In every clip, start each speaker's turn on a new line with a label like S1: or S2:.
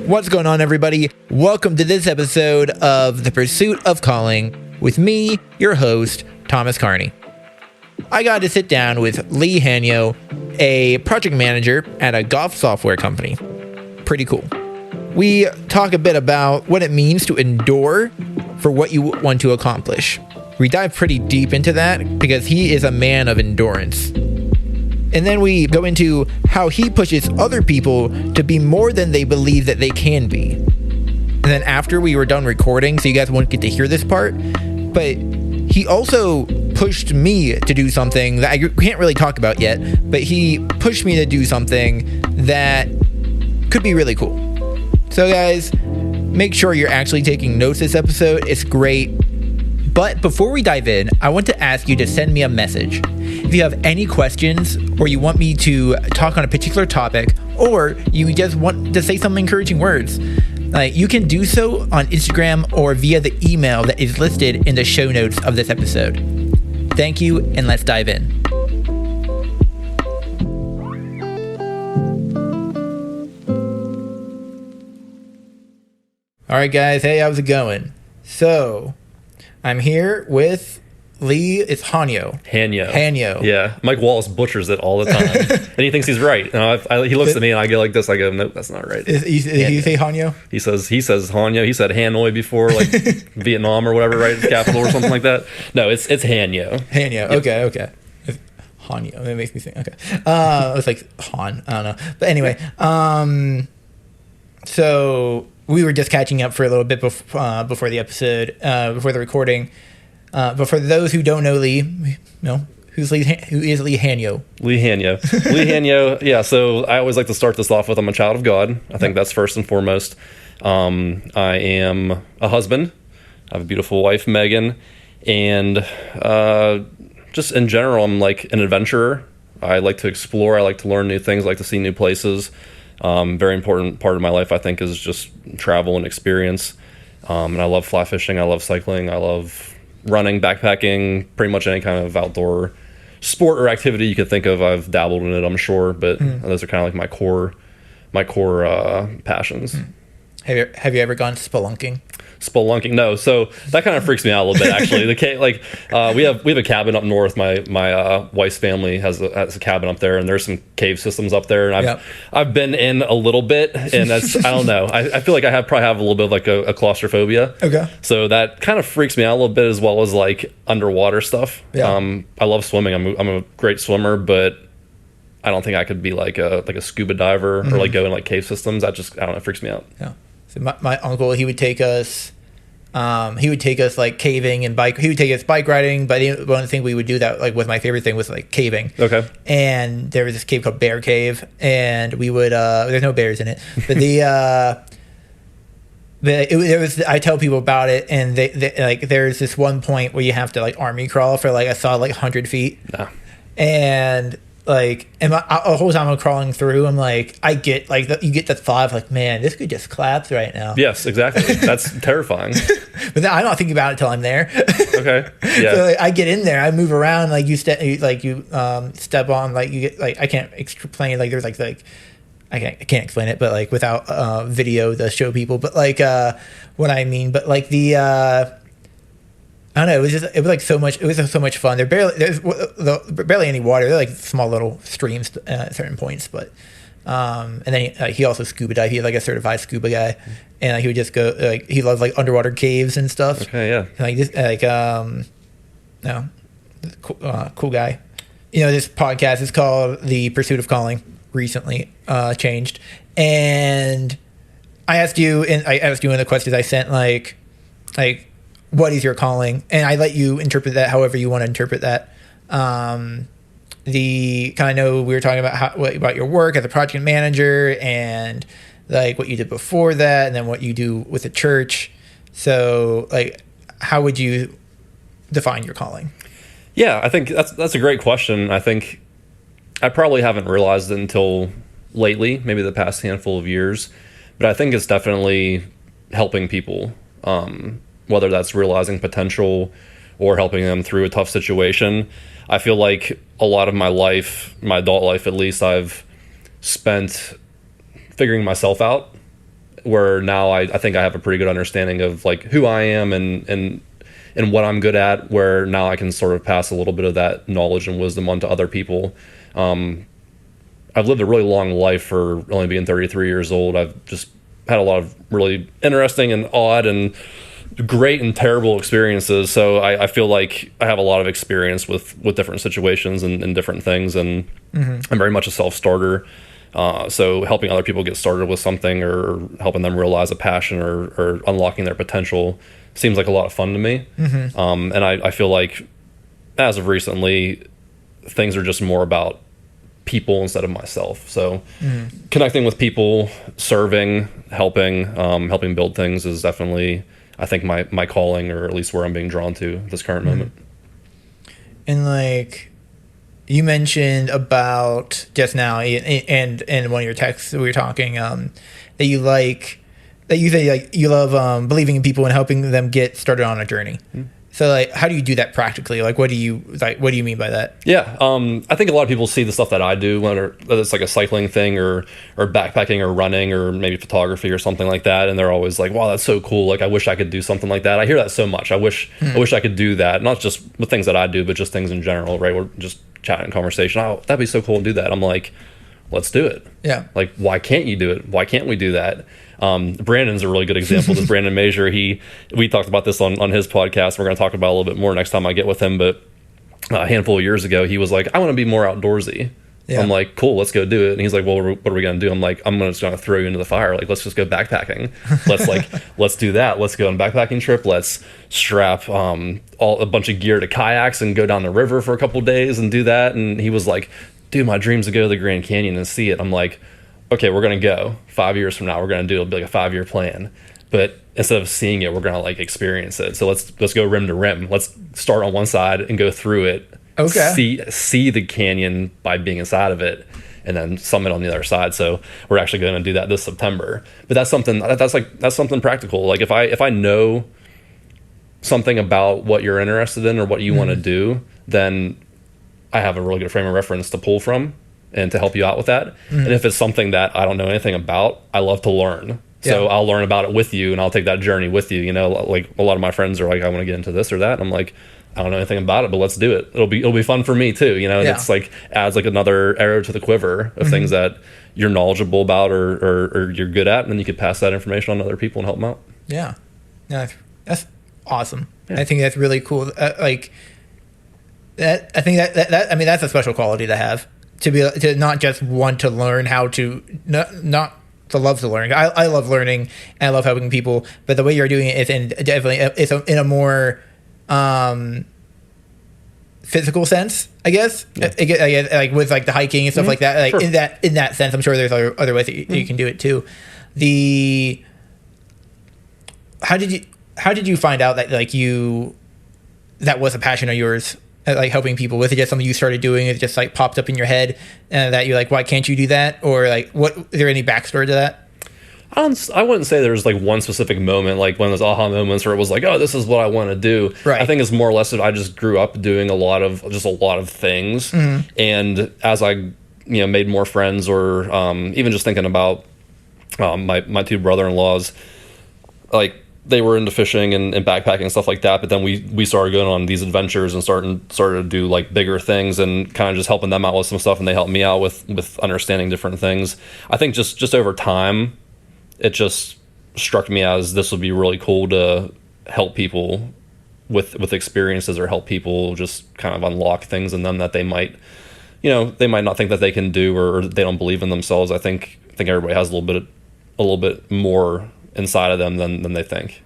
S1: What's going on, everybody? Welcome to this episode of The Pursuit of Calling with me, your host, Thomas Carney. I got to sit down with Lee Hanyo, a project manager at a golf software company. Pretty cool. We talk a bit about what it means to endure for what you want to accomplish. We dive pretty deep into that because he is a man of endurance. And then we go into how he pushes other people to be more than they believe that they can be. And then after we were done recording, so you guys won't get to hear this part, but he also pushed me to do something that I can't really talk about yet, but he pushed me to do something that could be really cool. So guys, make sure you're actually taking notes this episode. It's great. But before we dive in, I want to ask you to send me a message. If you have any questions, or you want me to talk on a particular topic, or you just want to say some encouraging words, you can do so on Instagram or via the email that is listed in the show notes of this episode. Thank you, and let's dive in. All right, guys. Hey, how's it going? So, I'm here with Lee. It's Hanyo.
S2: Hanyo. Yeah. Mike Wallace butchers it all the time. And he thinks he's right. And he looks at me and I go like this. I go, nope, that's not right.
S1: Did you say Hanyo?
S2: He says Hanyo. He said Hanoi before, like Vietnam or whatever, right? It's capital or something like that. No, it's Hanyo.
S1: Hanyo. Yep. Okay. Hanyo. That makes me think. Okay. It's like Han. I don't know. But anyway, so we were just catching up for a little bit before the episode, before the recording. But for those who don't know Lee, who is Lee Hanyo?
S2: Lee Hanyo. Yeah. So I always like to start this off with I'm a child of God. I think that's first and foremost. I am a husband. I have a beautiful wife, Megan, and just in general, I'm like an adventurer. I like to explore. I like to learn new things. I like to see new places. Very important part of my life, I think, is just travel and experience. And I love fly fishing. I love cycling. I love running, backpacking, pretty much any kind of outdoor sport or activity you could think of. I've dabbled in it, I'm sure, but those are kind of like my core passions.
S1: Have you ever gone spelunking?
S2: No, so that kind of freaks me out a little bit, actually. We have a cabin up north. My wife's family has a cabin up there, and there's some cave systems up there, and I've been in a little bit, and that's I don't know. I feel like I probably have a little bit of like a claustrophobia. Okay. So that kind of freaks me out a little bit, as well as like underwater stuff. Yeah. I love swimming. I'm a great swimmer, but I don't think I could be like a scuba diver or like go in like cave systems. I don't know. It freaks me out.
S1: Yeah. So my uncle, he would take us like caving and he would take us bike riding, but one thing we would do that like was my favorite thing was like caving. Okay. And there was this cave called Bear Cave, and we would there's no bears in it, but I tell people about it, and they like there's this one point where you have to like army crawl for like I saw like 100 feet. Nah. And like, and the whole time I'm crawling through, I'm like, I get like you get that thought of like, man, this could just collapse right now.
S2: Yes, exactly. That's terrifying.
S1: But then I'm not thinking about it till I'm there.
S2: Okay. Yeah.
S1: So like, I get in there, I move around, like you step on, like you get like I can't explain, like there's like I can't explain it, but like without video to show people, but like what I mean, but like the. I don't know. It was like so much. It was so much fun. There's barely any water. They're like small little streams at certain points. But and then he also scuba dived. He's like a certified scuba guy, and he would just go like he loves like underwater caves and stuff.
S2: Okay, yeah.
S1: And cool guy. You know, this podcast is called The Pursuit of Calling. Recently changed, and I asked you in the questions I sent like. What is your calling? And I let you interpret that however you want to interpret that. The kind of know we were talking about about your work as a project manager and like what you did before that, and then what you do with the church. So, like, how would you define your calling?
S2: Yeah, I think that's a great question. I think I probably haven't realized it until lately, maybe the past handful of years. But I think it's definitely helping people. Whether that's realizing potential or helping them through a tough situation. I feel like a lot of my life, my adult life at least, I've spent figuring myself out where now I think I have a pretty good understanding of like who I am and what I'm good at, where now I can sort of pass a little bit of that knowledge and wisdom onto other people. I've lived a really long life for only being 33 years old. I've just had a lot of really interesting and odd and great and terrible experiences. So I feel like I have a lot of experience with different situations and different things. And I'm very much a self-starter. So helping other people get started with something or helping them realize a passion or unlocking their potential seems like a lot of fun to me. And I feel like as of recently, things are just more about people instead of myself. So connecting with people, serving, helping build things is definitely, I think, my calling, or at least where I'm being drawn to at this current moment.
S1: And like you mentioned about just now and in one of your texts we were talking, that you say like you love believing in people and helping them get started on a journey. So like, how do you do that practically? Like, what do you mean by that?
S2: Yeah. I think a lot of people see the stuff that I do, whether it's like a cycling thing or backpacking or running or maybe photography or something like that. And they're always like, wow, that's so cool. Like, I wish I could do something like that. I hear that so much. I wish I could do that. Not just with things that I do, but just things in general, right? We're just chatting, conversation. Oh, that'd be so cool to do that. I'm like, let's do it.
S1: Yeah.
S2: Like, why can't you do it? Why can't we do that? Brandon's a really good example. This Brandon Major, we talked about this on his podcast. We're going to talk about it a little bit more next time I get with him. But a handful of years ago, he was like, I want to be more outdoorsy. Yeah. I'm like, cool, let's go do it. And he's like, well, what are we going to do? I'm like, I'm just going to throw you into the fire. Like, let's just go backpacking. Let's do that. Let's go on a backpacking trip. Let's strap a bunch of gear to kayaks and go down the river for a couple of days and do that. And he was like, dude, my dream's to go to the Grand Canyon and see it. I'm like, okay, we're going to go 5 years from now. We're going to do it'll be like a 5-year plan. But instead of seeing it, we're going to like experience it. So let's go rim to rim. Let's start on one side and go through it.
S1: Okay.
S2: See the canyon by being inside of it, and then summit on the other side. So we're actually going to do that this September. But that's something practical. Like if I know something about what you're interested in or what you want to do, then I have a really good frame of reference to pull from and to help you out with that. And if it's something that I don't know anything about, I love to learn. So I'll learn about it with you, and I'll take that journey with you. You know, like a lot of my friends are like, I want to get into this or that. And I'm like, I don't know anything about it, but let's do it. It'll be fun for me too. You know, and it's like adds like another arrow to the quiver of things that you're knowledgeable about or you're good at, and then you could pass that information on to other people and help them out.
S1: Yeah, that's awesome. Yeah. I think that's really cool. Like that, I think that I mean that's a special quality to have, to not just want to learn how to not to love to learn. I love learning and I love helping people, but the way you're doing it is in a more physical sense, I guess. Yeah. Like with like the hiking and stuff like that. Like sure. in that sense, I'm sure there's other ways that you can do it too. How did you find out that like that was a passion of yours? Like helping people? Was it just something you started doing? It just like popped up in your head, and that you're like, why can't you do that? Or like, is there any backstory to that?
S2: I wouldn't say there's like one specific moment, like one of those aha moments where it was like, oh, this is what I want to do.
S1: Right.
S2: I think it's more or less that I just grew up doing a lot of things, and as I made more friends, or even just thinking about my two brother-in-laws, like. They were into fishing and backpacking and stuff like that, but then we started going on these adventures and started to do like bigger things and kind of just helping them out with some stuff, and they helped me out with understanding different things. I think just over time, it just struck me as this would be really cool to help people with experiences, or help people just kind of unlock things in them that they might not think that they can do, or they don't believe in themselves. I think everybody has a little bit more inside of them than they think.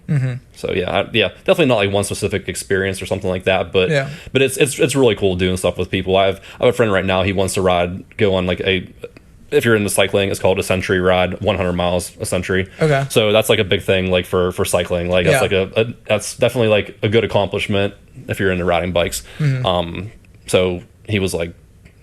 S2: So definitely not like one specific experience or something like that, but it's really cool doing stuff with people. I have a friend right now, he wants to go on like if you're into cycling, it's called a century ride, 100 miles a century. Okay. So that's like a big thing like for cycling. Like that's like that's definitely like a good accomplishment if you're into riding bikes. So he was like,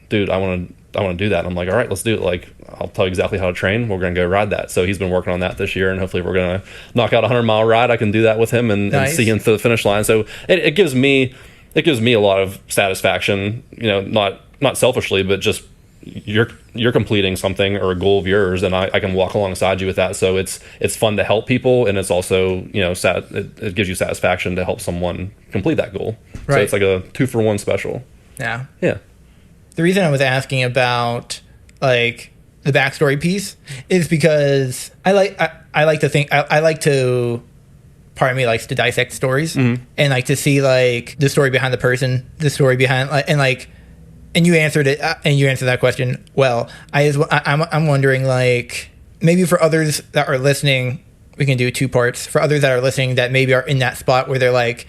S2: dude, I want to do that. I'm like, all right, let's do it. Like, I'll tell you exactly how to train. We're going to go ride that. So he's been working on that this year, and hopefully we're going to knock out a 100-mile ride. I can do that with him and see him to the finish line. So it gives me a lot of satisfaction, not selfishly, but just you're completing something or a goal of yours, and I can walk alongside you with that. So it's fun to help people, and it's also, you know, it gives you satisfaction to help someone complete that goal. Right. So it's like a 2-for-1 special.
S1: Yeah.
S2: Yeah.
S1: The reason I was asking about like the backstory piece is because I like to part of me likes to dissect stories and like to see like the story behind the person, the story behind and you answered it and you answered that question well. I'm wondering, like, maybe for others that are listening, we can do 2 parts. For others that are listening that maybe are in that spot where they're like,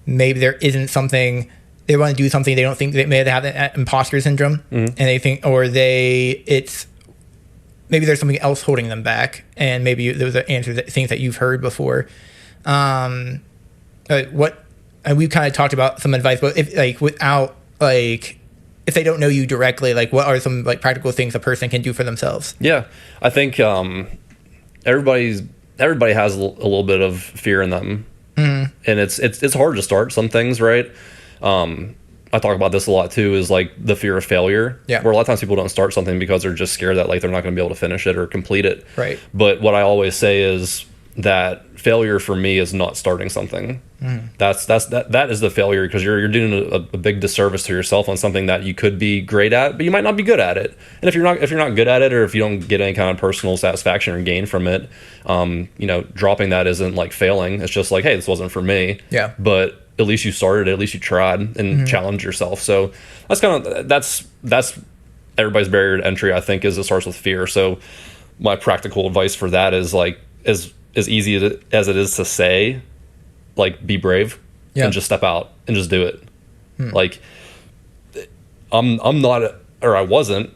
S1: maybe there isn't something, they want to do something, they don't think they may have that imposter syndrome, and they think, or maybe there's something else holding them back, and maybe those are answers, things that you've heard before. And we've kind of talked about some advice, but if they don't know you directly, like, what are some like practical things a person can do for themselves? Yeah,
S2: I think everybody has a little bit of fear in them, and it's hard to start some things, right? I talk about this a lot too, is like the fear of failure. Yeah. Where a lot of times people don't start something because they're just scared that like they're not going to be able to finish it or complete it.
S1: Right.
S2: But what I always say is that failure for me is not starting something. That is the failure, because you're doing a big disservice to yourself on something that you could be great at, but you might not be good at it. And if you're not good at it, or if you don't get any kind of personal satisfaction or gain from it, you know, dropping that isn't like failing. It's just like, hey, this wasn't for me.
S1: Yeah.
S2: But at least you started it, at least you tried and challenged yourself. So that's everybody's barrier to entry, I think, is it starts with fear. So my practical advice for that is like, as easy as it is to say, like, be brave and just step out and just do it. Like, I'm not, or I wasn't,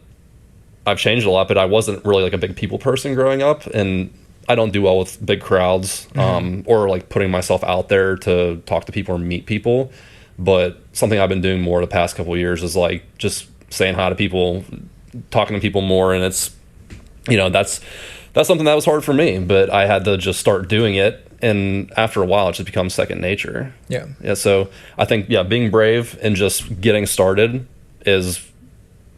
S2: I've changed a lot, but I wasn't really like a big people person growing up, and I don't do well with big crowds, or like putting myself out there to talk to people or meet people. But something I've been doing more the past couple of years is like just saying hi to people, talking to people more. And it's, you know, that's something that was hard for me, but I had to just start doing it. And after a while, it just becomes second nature.
S1: Yeah.
S2: Yeah. So I think, being brave and just getting started is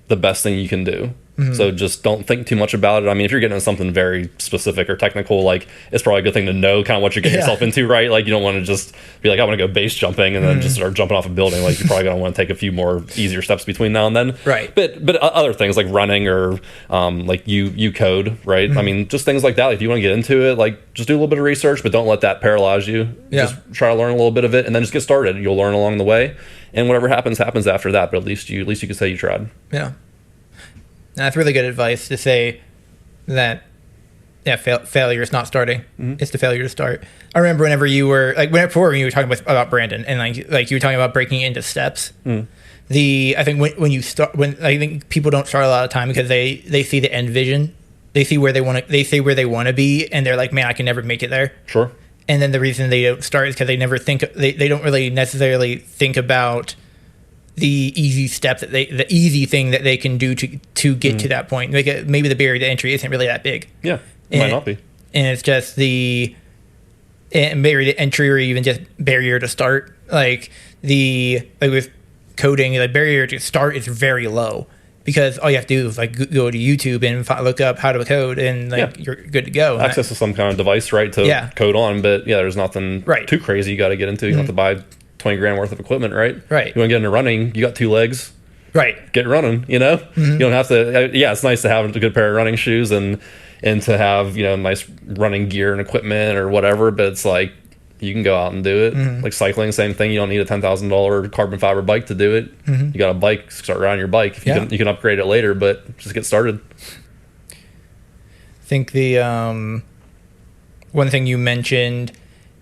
S2: the best thing you can do. So just don't think too much about it. I mean, if you're getting into something very specific or technical, like, it's probably a good thing to know kind of what you're getting yourself into, right? Like, you don't want to just be like, I want to go base jumping and then just start jumping off a building. Like, you're probably going to want to take a few more easier steps between now and then.
S1: Right.
S2: But other things like running or like you code, right? I mean, just things like that. Like, if you want to get into it, like, just do a little bit of research, but don't let that paralyze you.
S1: Yeah.
S2: Just try to learn a little bit of it and then just get started. You'll learn along the way. And whatever happens after that. But at least you can say you tried.
S1: Yeah. That's really good advice, to say that, failure is not starting. It's the failure to start. I remember whenever you were like, when you were talking about Brandon, and like you were talking about breaking into steps. I think people don't start a lot of time because they see the end vision, they see where they want to be, and they're like, man, I can never make it there.
S2: Sure. And
S1: then the reason they don't start is because they don't really necessarily think about the easy step the easy thing that they can do to get to that point. Like, maybe the barrier to entry isn't really that big.
S2: Yeah, it might not be.
S1: And it's just the barrier to entry, or even just barrier to start. Like with coding, the barrier to start is very low, because all you have to do is like go to YouTube and look up how to code, and you're good to go.
S2: Access to some kind of device, right, to code on. But there's nothing too crazy you got to get into. You don't have to buy $20,000 worth of equipment, right?
S1: Right.
S2: You want to get into running, you got 2 legs.
S1: Right.
S2: Get running, you know? You don't have to, it's nice to have a good pair of running shoes and to have, nice running gear and equipment or whatever, but it's like, you can go out and do it. Like cycling, same thing. You don't need a $10,000 carbon fiber bike to do it. You got a bike, start riding your bike. You can upgrade it later, but just get started.
S1: I think the one thing you mentioned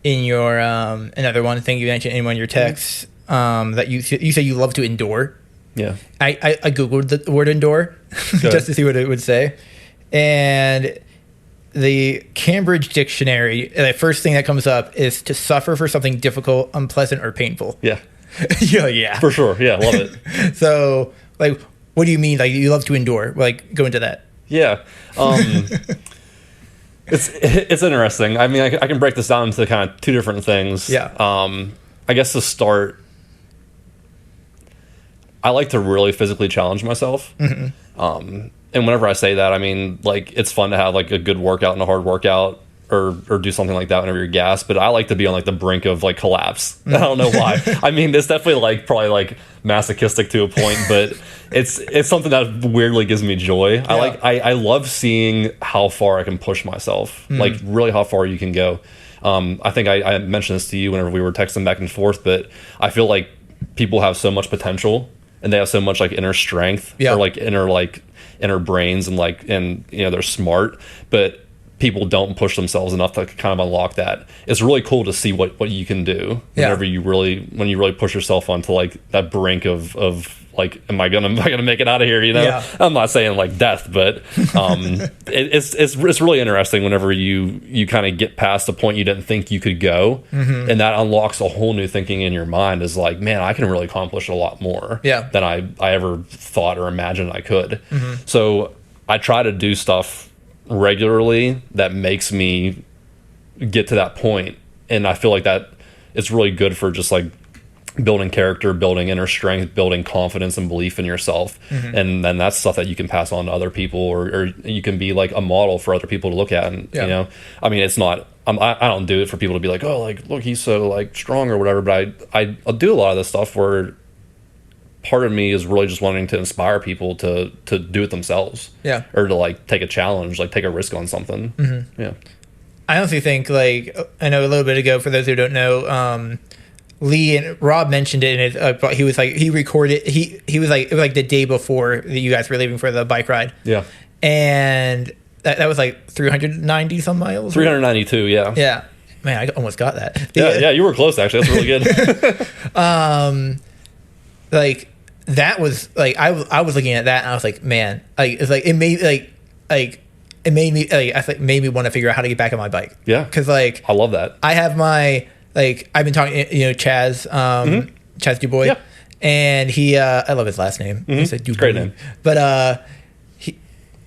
S1: in your another one thing you mentioned in one of your texts, that you say you love to endure.
S2: Yeah.
S1: I googled the word endure just to see what it would say, and the Cambridge Dictionary, the first thing that comes up is to suffer for something difficult, unpleasant, or painful.
S2: Yeah.
S1: Yeah.
S2: For sure. Yeah, love it.
S1: So, like, what do you mean? Like, you love to endure? Like, go into that.
S2: Yeah. It's interesting. I mean, I can break this down into kind of 2 different things.
S1: Yeah.
S2: I guess to start, I like to really physically challenge myself. And whenever I say that, I mean, like, it's fun to have like a good workout and a hard workout, or do something like that whenever you're gassed. But I like to be on like the brink of like collapse. I don't know why. I mean, it's definitely like probably like masochistic to a point, but it's something that weirdly gives me joy.
S1: Yeah.
S2: I love seeing how far I can push myself, like really how far you can go. I think I mentioned this to you whenever we were texting back and forth, but I feel like people have so much potential and they have so much like inner strength, or like inner brains, and you know, they're smart, but people don't push themselves enough to kind of unlock that. It's really cool to see what you can do whenever when you really push yourself onto like that brink of like, am I gonna make it out of here? You know, I'm not saying like death, but it's really interesting whenever you kind of get past the point you didn't think you could go, and that unlocks a whole new thinking in your mind. Is like, man, I can really accomplish a lot more than I ever thought or imagined I could. So I try to do stuff regularly that makes me get to that point, and I feel like that it's really good for just like building character, building inner strength, building confidence and belief in yourself. And then that's stuff that you can pass on to other people, or you can be like a model for other people to look at. And you know, I mean, it's not I don't do it for people to be like, oh, like, look, he's so like strong or whatever, but I'll do a lot of this stuff where part of me is really just wanting to inspire people to do it themselves, or to like take a challenge, like take a risk on something.
S1: I honestly think, like, I know a little bit ago, for those who don't know, Lee and Rob mentioned it, and he was like, he recorded, he was like, it was like the day before that you guys were leaving for the bike ride, and that was like 390 some miles,
S2: 392,
S1: man, I almost got that.
S2: Yeah, you were close, actually. That's really good.
S1: Like, that was like, I was looking at that and I was like, man, like, it's like, it made it made me like, I think made me want to figure out how to get back on my bike. Because like,
S2: I love that.
S1: I have my, like, I've been talking, you know, Chaz Dubois, and he I love his last name. He said Dubois.
S2: Great name.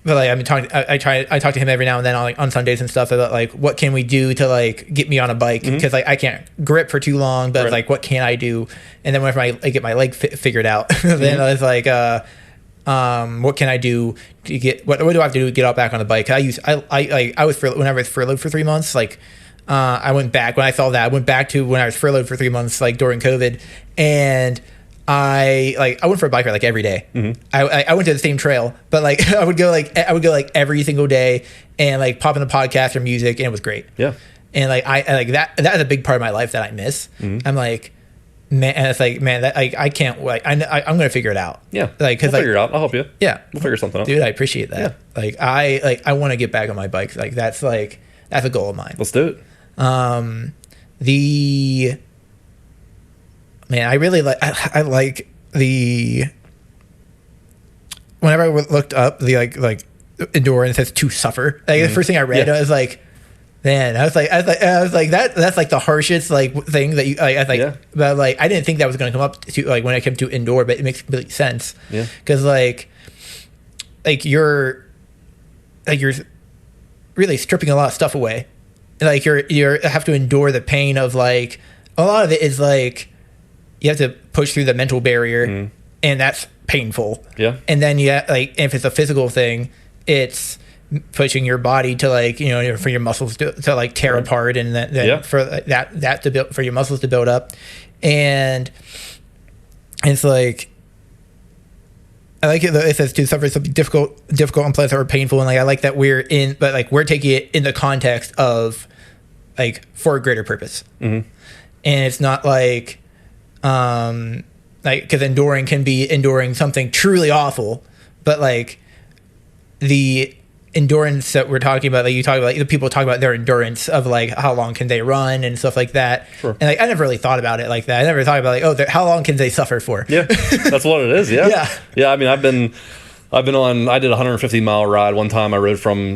S1: But like, I've been talking, I talk to him every now and then on Sundays and stuff about like, what can we do to like get me on a bike, because like I can't grip for too long, but like, what can I do? And then whenever I get my leg figured out, then I was like, what can I do to get, what do I have to do to get out back on the bike? I was whenever I was furloughed for 3 months, like I went back when I saw that, I went back to when I was furloughed for 3 months, like during COVID, and I went for a bike ride like every day. I went to the same trail, but like I would go like every single day, and like pop in the podcast or music, and it was great. And like I like that is a big part of my life that I miss. I'm like, man, and it's like, man, that I can't wait. I'm gonna figure it out.
S2: Like,
S1: because
S2: we'll figure it out. I'll help you.
S1: We'll
S2: figure something out,
S1: dude. I appreciate that. Like I want to get back on my bike. Like that's a goal of mine.
S2: Let's do it.
S1: Man, I really like. I like the. Whenever I looked up the like endurance has to suffer. Like the first thing I read, I was like, man, I was like that's like the harshest like thing that you. I was like, but like I didn't think that was going to come up to like when it came to endure, but it makes complete sense. Because like you're really stripping a lot of stuff away. Like you have to endure the pain of like a lot of it is like. You have to push through the mental barrier, and that's painful. And then if it's a physical thing, it's pushing your body to like, you know, for your muscles to like tear apart, and then for that to build, for your muscles to build up, and it's like, I like it. It says to suffer something difficult, unpleasant, or painful, and like I like that we're taking it in the context of like for a greater purpose, and it's not like. Like, because enduring can be enduring something truly awful, but like the endurance that we're talking about, like you talk about, like the people talk about their endurance of like how long can they run and stuff like that. And like I never really thought about it like that. I never thought about like, oh, how long can they suffer for?
S2: That's what it is. Yeah. I mean, I did a 150-mile ride one time. I rode from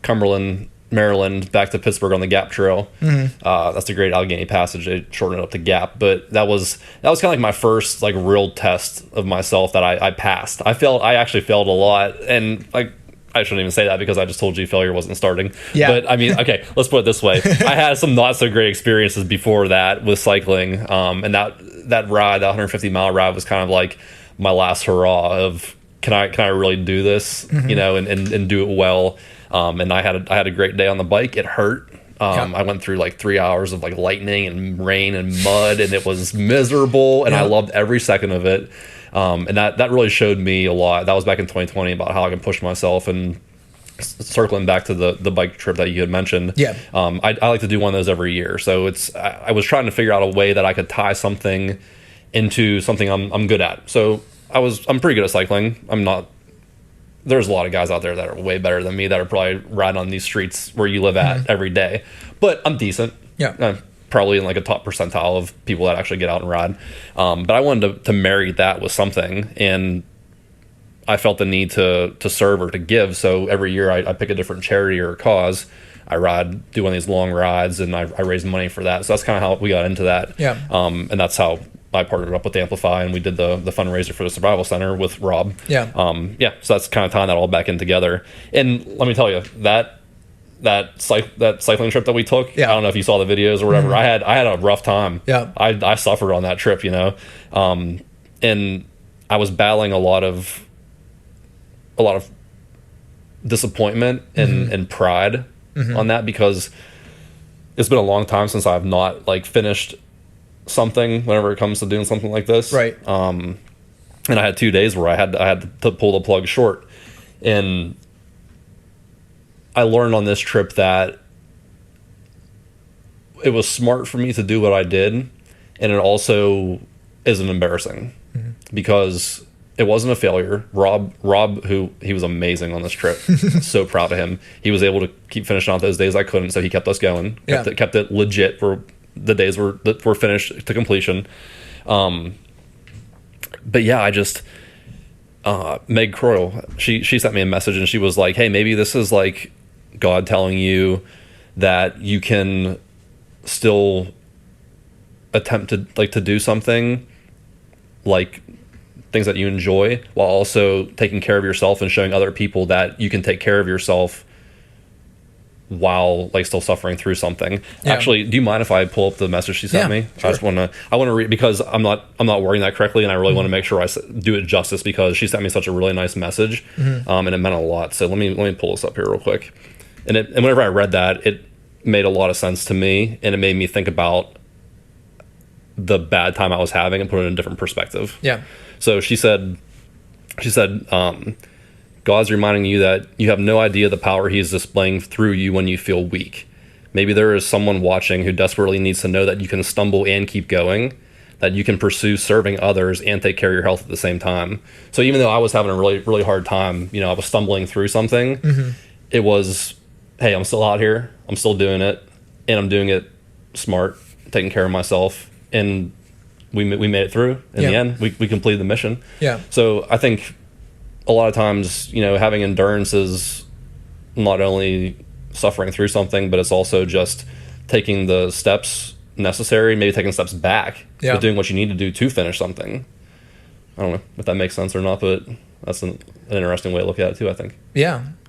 S2: Cumberland, Maryland, back to Pittsburgh on the Gap Trail. That's a great Allegheny Passage. They shortened it up to Gap, but that was kind of like my first like real test of myself that I passed. I actually failed a lot, and like I shouldn't even say that because I just told you failure wasn't starting. But I mean, okay, let's put it this way: I had some not so great experiences before that with cycling, and that ride, that 150-mile ride, was kind of like my last hurrah of can I really do this, and do it well. And I had a great day on the bike. It hurt. I went through like 3 hours of like lightning and rain and mud, and it was miserable, and I loved every second of it. And that really showed me a lot. That was back in 2020 about how I can push myself. And circling back to the bike trip that you had mentioned, I like to do one of those every year. So I was trying to figure out a way that I could tie something into something I'm good at. So I'm pretty good at cycling. There's a lot of guys out there that are way better than me that are probably riding on these streets where you live at every day, but I'm decent. I'm probably in like a top percentile of people that actually get out and ride. But I wanted to marry that with something, and I felt the need to serve or to give. So every year I pick a different charity or a cause. I do one of these long rides, and I raise money for that. So that's kind of how we got into that. And that's how I partnered up with Amplify, and we did the fundraiser for the Survival Center with Rob. So that's kind of tying that all back in together. And let me tell you, that cycling trip that we took, I don't know if you saw the videos or whatever. I had a rough time. I suffered on that trip, and I was battling a lot of disappointment and pride on that, because it's been a long time since I've not like finished something whenever it comes to doing something like this. And I had 2 days where I had to pull the plug short, and I learned on this trip that it was smart for me to do what I did, and it also isn't embarrassing because it wasn't a failure. Rob, he was amazing on this trip. So proud of him. He was able to keep finishing out those days I couldn't, so he kept us going. Kept it legit for the days that were finished to completion. But yeah, I just Meg Croyle, she sent me a message, and she was like, "Hey, maybe this is like God telling you that you can still attempt to do something like things that you enjoy, while also taking care of yourself and showing other people that you can take care of yourself while like still suffering through something." Actually, do you mind if I pull up the message she sent me? Sure. I want to read, because I'm not wording that correctly, and I really want to make sure I do it justice, because she sent me such a really nice message, and it meant a lot. So let me pull this up here real quick. And whenever I read that, it made a lot of sense to me, and it made me think about the bad time I was having and put it in a different perspective. So she said, God's reminding you that you have no idea the power he is displaying through you when you feel weak. Maybe there is someone watching who desperately needs to know that you can stumble and keep going, that you can pursue serving others and take care of your health at the same time. So even though I was having a really, really hard time, I was stumbling through something, it was, hey, I'm still out here, I'm still doing it, and I'm doing it smart, taking care of myself, and we made it through. In the end, we completed the mission. So I think a lot of times, having endurance is not only suffering through something, but it's also just taking the steps necessary, maybe taking steps back, but doing what you need to do to finish something. I don't know if that makes sense or not, but that's an interesting way to look at it too, I think.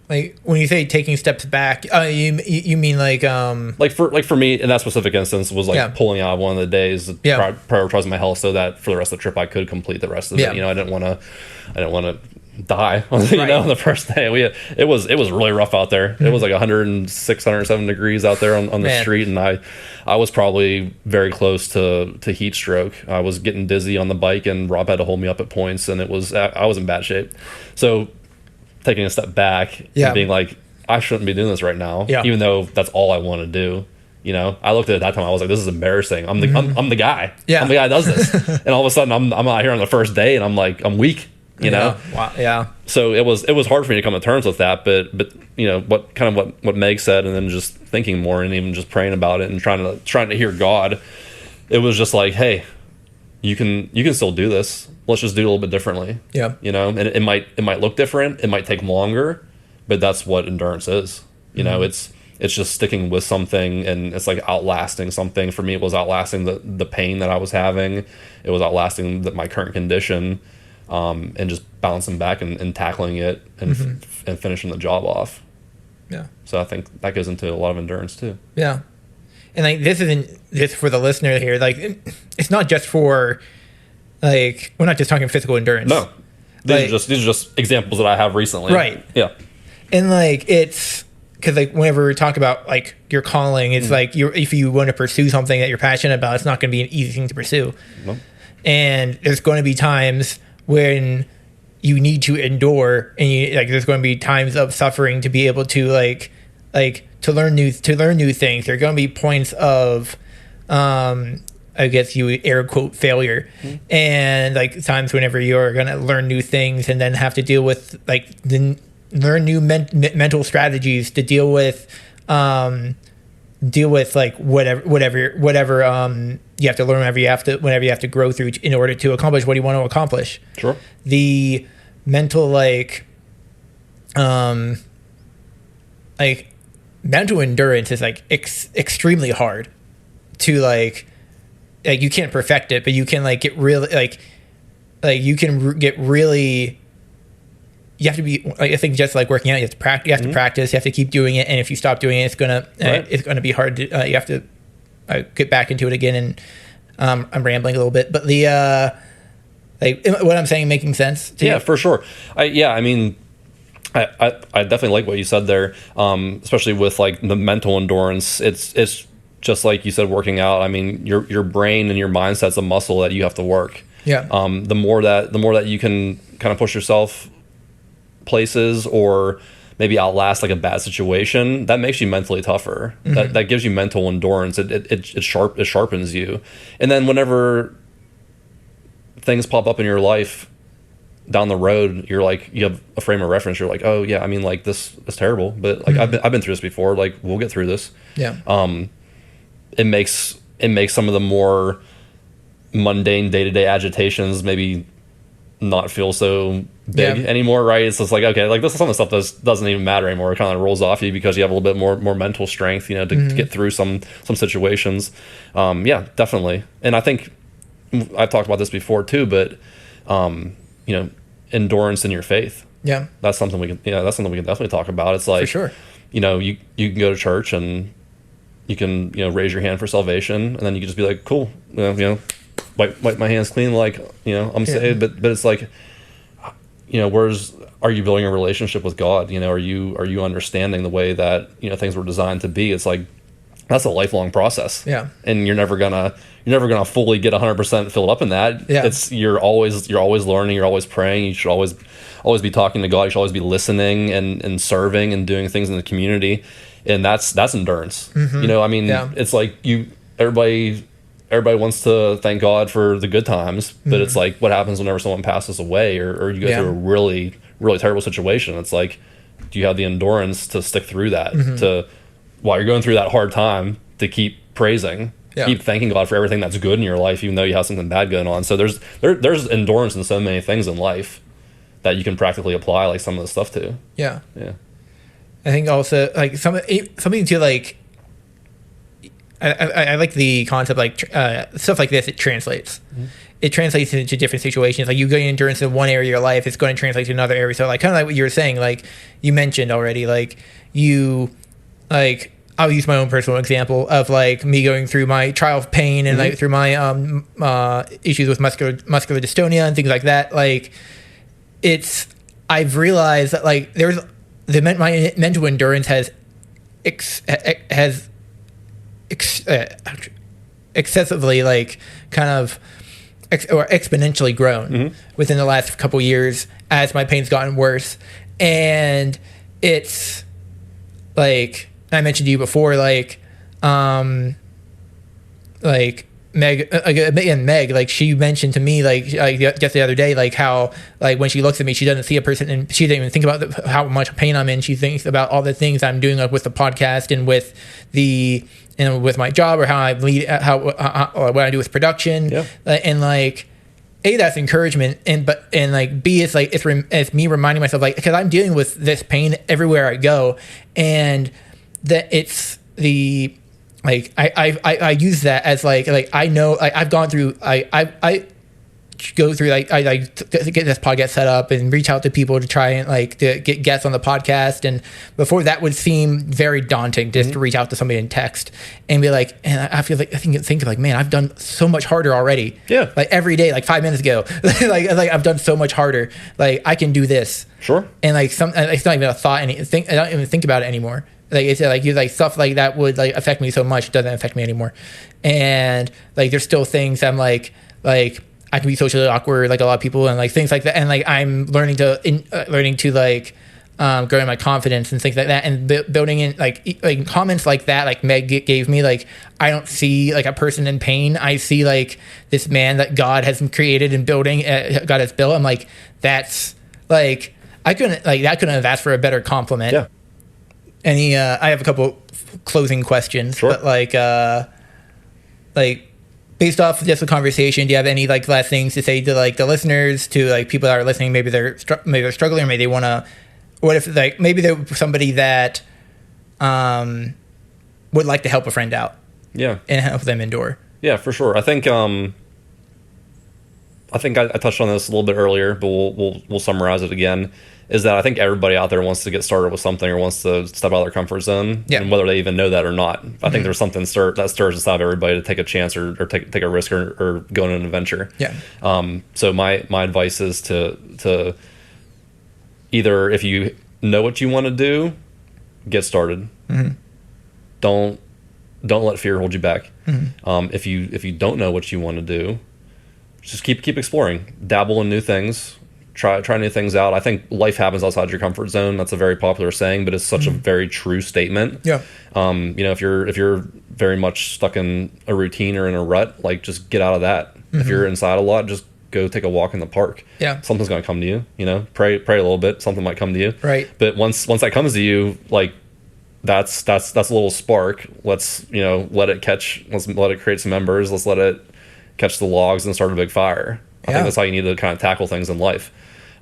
S1: Like when you say taking steps back, you mean like
S2: for me in that specific instance was like pulling out one of the days, prioritizing my health so that for the rest of the trip I could complete the rest of it. I didn't want to die on the first day. It was really rough out there. It was like 106, 107 degrees out there on the street, and I was probably very close to heat stroke. I was getting dizzy on the bike, and Rob had to hold me up at points, and I was in bad shape. So taking a step back and being like, I shouldn't be doing this right now, even though that's all I want to do. I looked at it at that time, I was like, this is embarrassing. I'm the I'm the guy. I'm the guy that does this. And all of a sudden I'm out here on the first day, and I'm like, I'm weak.
S1: Wow.
S2: So it was hard for me to come to terms with that, but what Meg said, and then just thinking more, and even just praying about it and trying to hear God, it was just like, hey, you can still do this. Let's just do it a little bit differently. And it might look different, it might take longer, but that's what endurance is. It's just sticking with something, and it's like outlasting something. For me, it was outlasting the pain that I was having. It was outlasting my current condition. And just bouncing back and tackling it and and finishing the job off. So I think that goes into a lot of endurance too. And
S1: like this isn't just for the listener here. Like it's not just for Like, we're not just talking physical endurance.
S2: No, these are just examples that I have recently.
S1: Right.
S2: Yeah.
S1: And like, it's because like whenever we talk about like your calling, it's like if you want to pursue something that you're passionate about, it's not going to be an easy thing to pursue.
S2: No.
S1: And there's going to be times when you need to endure, and there's going to be times of suffering to be able to like to learn new things. There are going to be points of I guess you would air quote failure, and like times whenever you're going to learn new things and then have to deal with like learn new mental strategies to deal with like whatever you have to learn whenever you have to grow through in order to accomplish what you want to accomplish.
S2: Sure.
S1: The mental mental endurance is like extremely hard to like you can't perfect it, but you can like get really you can get really. You have to be. I think just like working out, you have to practice. You have to practice. You have to keep doing it, and if you stop doing it, it's gonna be hard to. You have to get back into it again. And I'm rambling a little bit, but what I'm saying making sense to you?
S2: For sure. I definitely like what you said there, especially with like the mental endurance. It's just like you said, working out. I mean, your brain and your mindset's a muscle that you have to work.
S1: Yeah.
S2: The more that you can kind of push yourself places or maybe outlast like a bad situation, that makes you mentally tougher. That gives you mental endurance. It sharpens you. And then whenever things pop up in your life down the road, you're like, you have a frame of reference. You're like, oh yeah, I mean, like this is terrible, but like I've been through this before. Like we'll get through this.
S1: Yeah.
S2: It makes some of the more mundane day-to-day agitations maybe not feel so big anymore, right? It's just like, okay, like this is some of the stuff doesn't even matter anymore. It kind of rolls off you because you have a little bit more mental strength, to get through some situations. Yeah, definitely. And I think I've talked about this before too, but endurance in your faith.
S1: Yeah,
S2: that's something we can definitely talk about. It's like, for sure, you can go to church and you can raise your hand for salvation, and then you can just be like, cool, wipe my hands clean, like I'm saved. But it's like, are you building a relationship with God? Are you understanding the way that things were designed to be? It's like, that's a lifelong process. Yeah, and you're never gonna fully get 100% filled up in that. Yeah, you're always learning. You're always praying. You should always be talking to God. You should always be listening and serving and doing things in the community. And that's endurance. It's like everybody wants to thank God for the good times, but it's like, what happens whenever someone passes away or you go through a really, really terrible situation? It's like, do you have the endurance to stick through that, to while you're going through that hard time, to keep praising, keep thanking God for everything that's good in your life, even though you have something bad going on. So there's endurance in so many things in life that you can practically apply like some of the stuff to. Yeah.
S1: I think also like something to like. I like the concept, like stuff like this. It translates. It translates into different situations. Like you gain endurance in one area of your life, it's going to translate to another area. So like kind of like what you were saying, like you mentioned already, like I'll use my own personal example of like me going through my trial of pain and like through my issues with muscular dystonia and things like that. Like I've realized that like my mental endurance has excessively like kind of or exponentially grown within the last couple years as my pain's gotten worse. And it's like I mentioned to you before, like Meg, like she mentioned to me like just the other day, like how like when she looks at me, she doesn't see a person and she doesn't even think about how much pain I'm in. She thinks about all the things I'm doing, like with the podcast and with with my job, or how I lead, what I do with production. And like A, that's encouragement, and like B, it's like it's me reminding myself, like, because I'm dealing with this pain everywhere I go, and that it's the like I use that as like I know, like I've gone through, I go through to get this podcast set up and reach out to people to try and to get guests on the podcast. And before that would seem very daunting just to reach out to somebody in text and be like, and I feel like think like, man, I've done so much harder already.
S2: Yeah.
S1: Like every day, like 5 minutes ago, like I've done so much harder. Like I can do this.
S2: Sure.
S1: And it's not even a thought. I don't even think about it anymore. Like it's like stuff like that would like affect me so much. It doesn't affect me anymore. And like there's still things I'm like I can be socially awkward like a lot of people and like things like that. And like I'm learning to grow in my confidence and things like that. And building in like comments like that, like Meg gave me, like I don't see like a person in pain. I see like this man that God has created and building. God has built. I'm like, that's like I couldn't have asked for a better compliment.
S2: Yeah.
S1: I have a couple closing questions,
S2: sure.
S1: But based off just the conversation, do you have any like last things to say to like the listeners, to like people that are listening? Maybe they're struggling, or maybe they want to. What if like maybe they're somebody that would like to help a friend out?
S2: Yeah,
S1: and help them endure.
S2: Yeah, for sure. I think I touched on this a little bit earlier, but we'll summarize it again. Is that I think everybody out there wants to get started with something or wants to step out of their comfort zone, and whether they even know that or not. I think there's something that stirs inside everybody to take a chance or take a risk or go on an adventure.
S1: Yeah.
S2: So my advice is to either, if you know what you want to do, get started. Mm-hmm. Don't let fear hold you back. Mm-hmm. If you don't know what you want to do, just keep exploring, dabble in new things. Try new things out. I think life happens outside your comfort zone. That's a very popular saying, but it's such a very true statement.
S1: Yeah.
S2: If you're very much stuck in a routine or in a rut, like just get out of that. Mm-hmm. If you're inside a lot, just go take a walk in the park.
S1: Yeah.
S2: Something's gonna come to you. Pray a little bit. Something might come to you.
S1: Right.
S2: But once that comes to you, like that's a little spark. Let's let it catch. Let's let it create some embers. Let's let it catch the logs and start a big fire. I think that's how you need to kind of tackle things in life.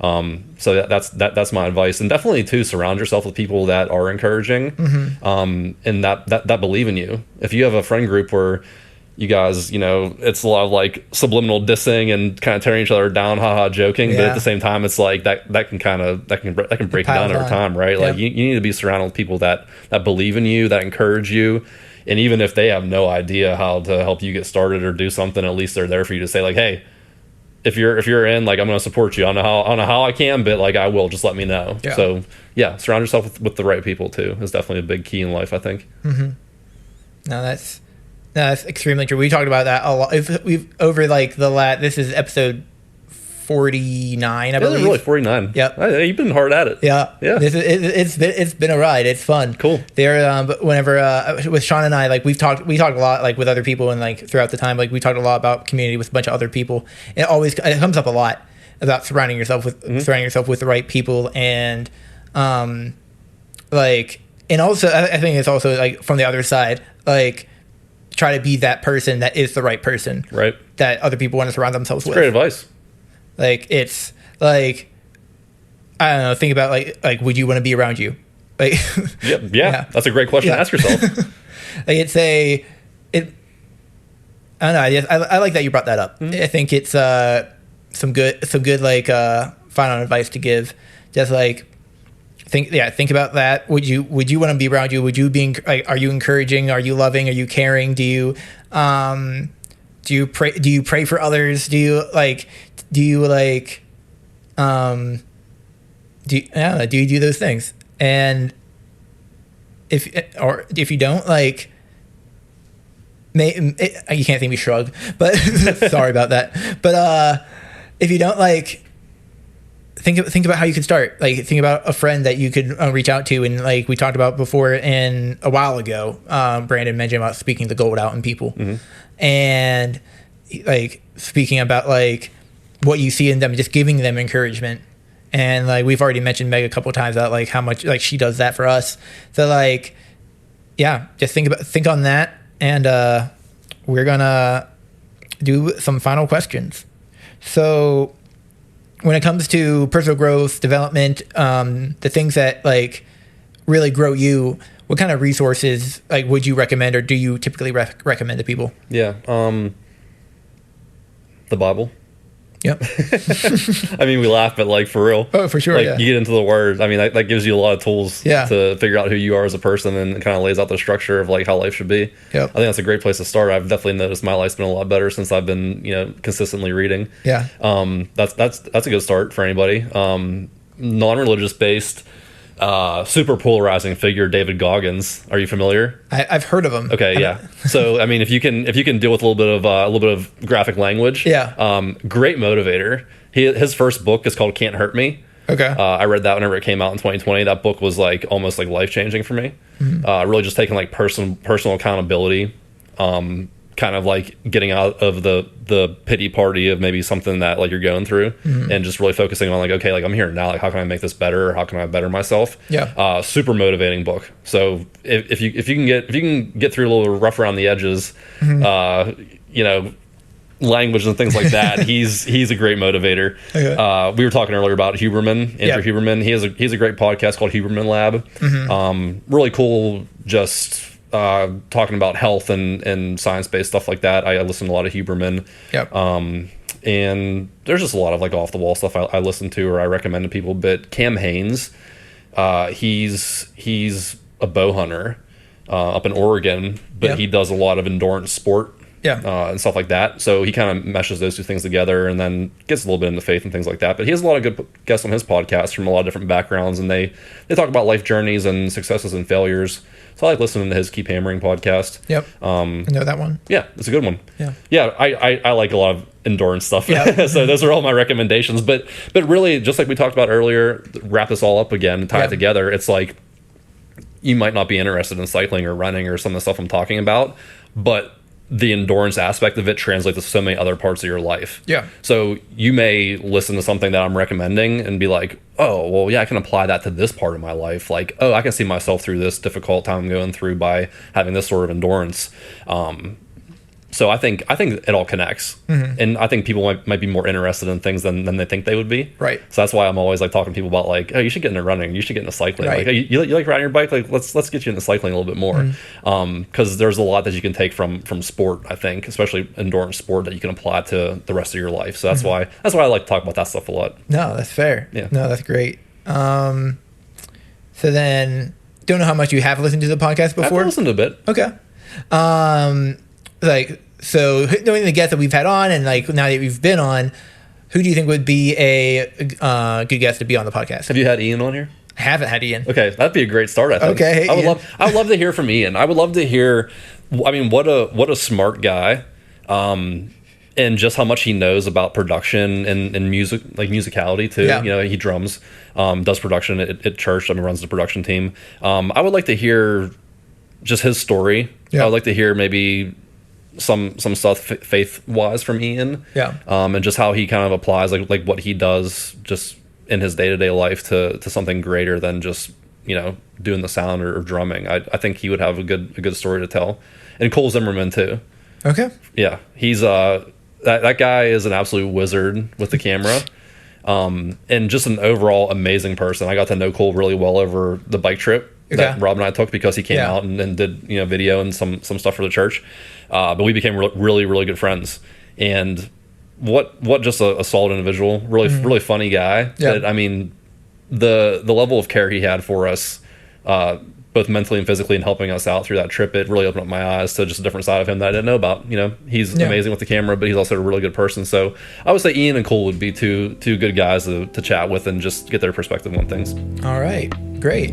S2: So that's my advice, and definitely too, surround yourself with people that are encouraging, and that believe in you. If you have a friend group where you guys, it's a lot of like subliminal dissing and kind of tearing each other down, haha, joking, but at the same time, it's like that can break you down over time, right? Like you need to be surrounded with people that believe in you, that encourage you. And even if they have no idea how to help you get started or do something, at least they're there for you to say like, hey, if you're in, like, I'm going to support you. I don't know how I can, but like I will. Just let me know. Yeah. So yeah, surround yourself with the right people too is definitely a big key in life, I think. Mm-hmm.
S1: No, that's extremely true. We talked about that a lot. If we've over like this is episode 49, I believe.
S2: Really 49.
S1: Yep.
S2: You've been hard at it.
S1: Yeah. It's been a ride. It's fun.
S2: Cool.
S1: But whenever with Sean and I, like we talked a lot like with other people, and like throughout the time, like we talked a lot about community with a bunch of other people. It comes up a lot about surrounding yourself with the right people, and and also I think it's also like from the other side, like try to be that person that is the right person,
S2: right? That
S1: other people want to surround themselves with.
S2: Great advice.
S1: Like it's like I don't know. Think about like would you want to be around you? Like
S2: yeah. That's a great question to ask yourself.
S1: Like I don't know. I like that you brought that up. Mm-hmm. I think it's some good like final advice to give. Just like think about that. Would you want to be around you? Would you be are you encouraging? Are you loving? Are you caring? Do you pray for others? Do you do those things? And if you don't, like, you can't see me shrug, but sorry about that. But if you don't, like, think about how you could start. Like, think about a friend that you could reach out to, and like we talked about before, and a while ago, Brandon mentioned about speaking the gold out in people, mm-hmm. and like speaking about like what you see in them, just giving them encouragement. And like we've already mentioned Meg a couple of times about like how much like she does that for us. So like, yeah, just think on that, and we're gonna do some final questions. So when it comes to personal growth, development, the things that like really grow you, what kind of resources like would you recommend, or do you typically recommend to people?
S2: Yeah, the Bible.
S1: Yep.
S2: I mean, we laugh, but like for real.
S1: Oh, for sure.
S2: Like
S1: Yeah.
S2: you get into the word. I mean, that gives you a lot of tools to figure out who you are as a person, and kind of lays out the structure of like how life should be.
S1: Yep.
S2: I think that's a great place to start. I've definitely noticed my life's been a lot better since I've been, consistently reading.
S1: Yeah.
S2: That's a good start for anybody. Non-religious based, super polarizing figure, David Goggins. Are you familiar?
S1: I've heard of him.
S2: Okay, yeah. So I mean, if you can deal with a little bit of graphic language, great motivator. His first book is called Can't Hurt Me.
S1: Okay.
S2: I read that whenever it came out in 2020. That book was like almost like life changing for me. Really just taking like personal accountability, kind of like getting out of the pity party of maybe something that like you're going through, and just really focusing on like, okay, like I'm here now, like how can I make this better, or how can I better myself?
S1: Yeah.
S2: Super motivating book. So if you can get through a little rough around the edges, language and things like that, he's a great motivator. Okay. We were talking earlier about Huberman, Andrew Huberman. He's a great podcast called Huberman Lab. Really cool, just talking about health and science-based stuff like that. I listen to a lot of Huberman. Yep. And there's just a lot of like off-the-wall stuff I listen to or I recommend to people. But Cam Haines, he's a bow hunter up in Oregon, but he does a lot of endurance sport. And stuff like that. So he kind of meshes those two things together and then gets a little bit into faith and things like that. But he has a lot of good guests on his podcast from a lot of different backgrounds, and they talk about life journeys and successes and failures. So I like listening to his Keep Hammering podcast.
S1: Yep. I know that one.
S2: Yeah, it's a good one.
S1: Yeah.
S2: I like a lot of endurance stuff.
S1: Yeah.
S2: So those are all my recommendations. But really, just like we talked about earlier, wrap this all up again and tie it together. It's like you might not be interested in cycling or running or some of the stuff I'm talking about, but the endurance aspect of it translates to so many other parts of your life. Yeah. So you may listen to something that I'm recommending and be like, oh, well, yeah, I can apply that to this part of my life. Like, oh, I can see myself through this difficult time I'm going through by having this sort of endurance. So I think it all connects, and I think people might be more interested in things than they think they would be. Right. So that's why I'm always like talking to people about like, oh, you should get into running, you should get into cycling. Right. Like, hey, you like riding your bike? Like, let's get you into cycling a little bit more, because there's a lot that you can take from sport. I think, especially endurance sport, that you can apply to the rest of your life. So that's why I like to talk about that stuff a lot.
S1: No, that's fair.
S2: Yeah.
S1: No, that's great. So then, don't know how much you have listened to the podcast before.
S2: I've listened to a bit.
S1: Okay. So knowing the guests that we've had on, and like now that we've been on, who do you think would be a good guest to be on the podcast?
S2: Have you had Ian on here?
S1: I haven't had Ian.
S2: Okay, that'd be a great start. I think.
S1: Okay,
S2: I would love to hear from Ian. I would love to hear. I mean, what a smart guy, and just how much he knows about production and music, like musicality too. Yeah. He drums, does production at church. Runs the production team. I would like to hear just his story. Yeah. I would like to hear maybe some stuff faith wise from Ian. Yeah. And just how he kind of applies like what he does just in his day-to-day life to something greater than just doing the sound or drumming. I think he would have a good story to tell. And Cole Zimmerman too. Okay. Yeah, he's that guy is an absolute wizard with the camera. And just an overall amazing person. I got to know Cole really well over the bike trip that Rob and I took, because he came out and did video and some stuff for the church. But we became really, really good friends. And what just a solid individual, really funny guy. Yeah. That, I mean, the level of care he had for us, both mentally and physically, and helping us out through that trip, it really opened up my eyes to just a different side of him that I didn't know about. He's amazing with the camera, but he's also a really good person. So I would say Ian and Cole would be two good guys to chat with and just get their perspective on things.
S1: All right, great.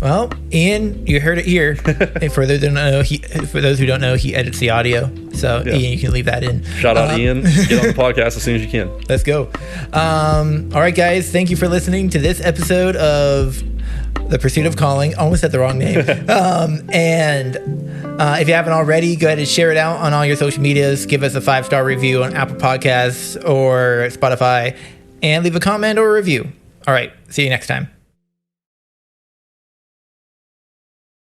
S1: Well, Ian, you heard it here. And for those who don't know, he edits the audio. So Ian, you can leave that in.
S2: Shout out Ian. Get on the podcast as soon as you can.
S1: Let's go. All right, guys. Thank you for listening to this episode of The Pursuit of Calling. Almost said the wrong name. And if you haven't already, go ahead and share it out on all your social medias. Give us a 5-star review on Apple Podcasts or Spotify, and leave a comment or a review. All right. See you next time.